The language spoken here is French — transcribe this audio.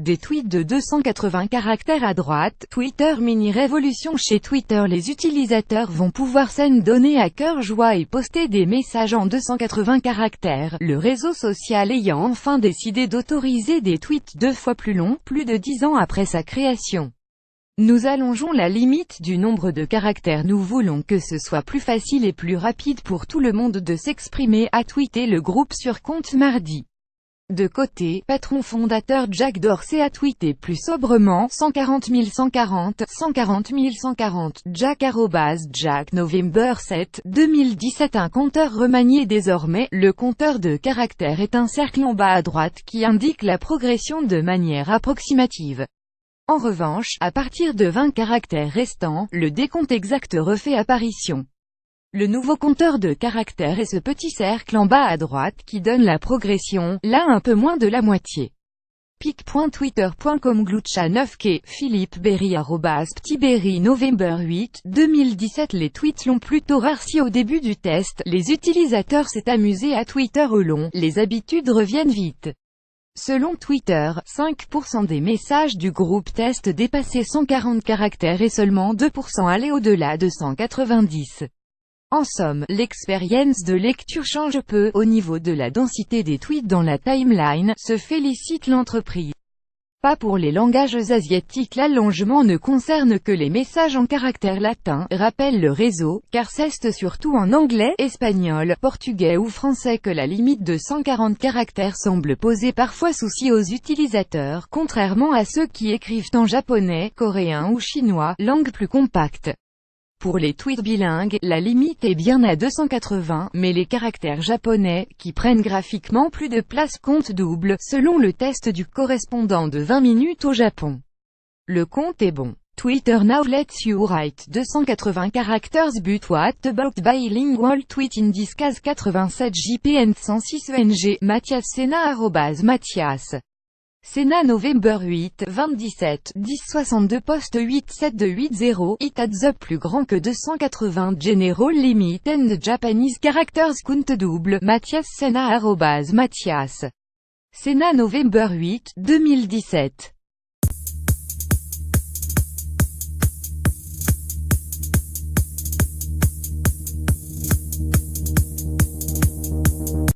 Des tweets de 280 caractères à droite. Twitter mini révolution chez Twitter. Les utilisateurs vont pouvoir s'en donner à cœur joie et poster des messages en 280 caractères, le réseau social ayant enfin décidé d'autoriser des tweets 2 fois plus longs, plus de 10 ans après sa création. Nous allongeons la limite du nombre de caractères. Nous voulons que ce soit plus facile et plus rapide pour tout le monde de s'exprimer, a tweeté le groupe sur compte mardi. De côté, patron fondateur Jack Dorsey a tweeté plus sobrement, 140 140, 140 140, Jack @Jack November 7, 2017. Un compteur remanié désormais, le compteur de caractères est un cercle en bas à droite qui indique la progression de manière approximative. En revanche, à partir de 20 caractères restants, le décompte exact refait apparition. Le nouveau compteur de caractères est ce petit cercle en bas à droite qui donne la progression, là un peu moins de la moitié. pic.twitter.com Glucha 9K, Philippe Berry @PtitBerry November 8, 2017. Les tweets l'ont plutôt rarci au début du test, les utilisateurs s'est amusé à Twitter au long, les habitudes reviennent vite. Selon Twitter, 5% des messages du groupe test dépassaient 140 caractères et seulement 2% allaient au-delà de 190. En somme, l'expérience de lecture change peu. Au niveau de la densité des tweets dans la timeline, se félicite l'entreprise. Pas pour les langages asiatiques. L'allongement ne concerne que les messages en caractères latins, rappelle le réseau, car c'est surtout en anglais, espagnol, portugais ou français que la limite de 140 caractères semble poser parfois souci aux utilisateurs, contrairement à ceux qui écrivent en japonais, coréen ou chinois, langue plus compacte. Pour les tweets bilingues, la limite est bien à 280, mais les caractères japonais, qui prennent graphiquement plus de place, comptent double, selon le test du correspondant de 20 minutes au Japon. Le compte est bon. Twitter now lets you write 280 characters but what about bilingual tweet in this case 87 JPN 106 ENG, Mathias Sena @Mathias Sena November 8, 27, 1062 post 87280, it adds up plus grand que 280 general limit and Japanese characters count double, Mathias Sena @Mathias Sena November 8, 2017.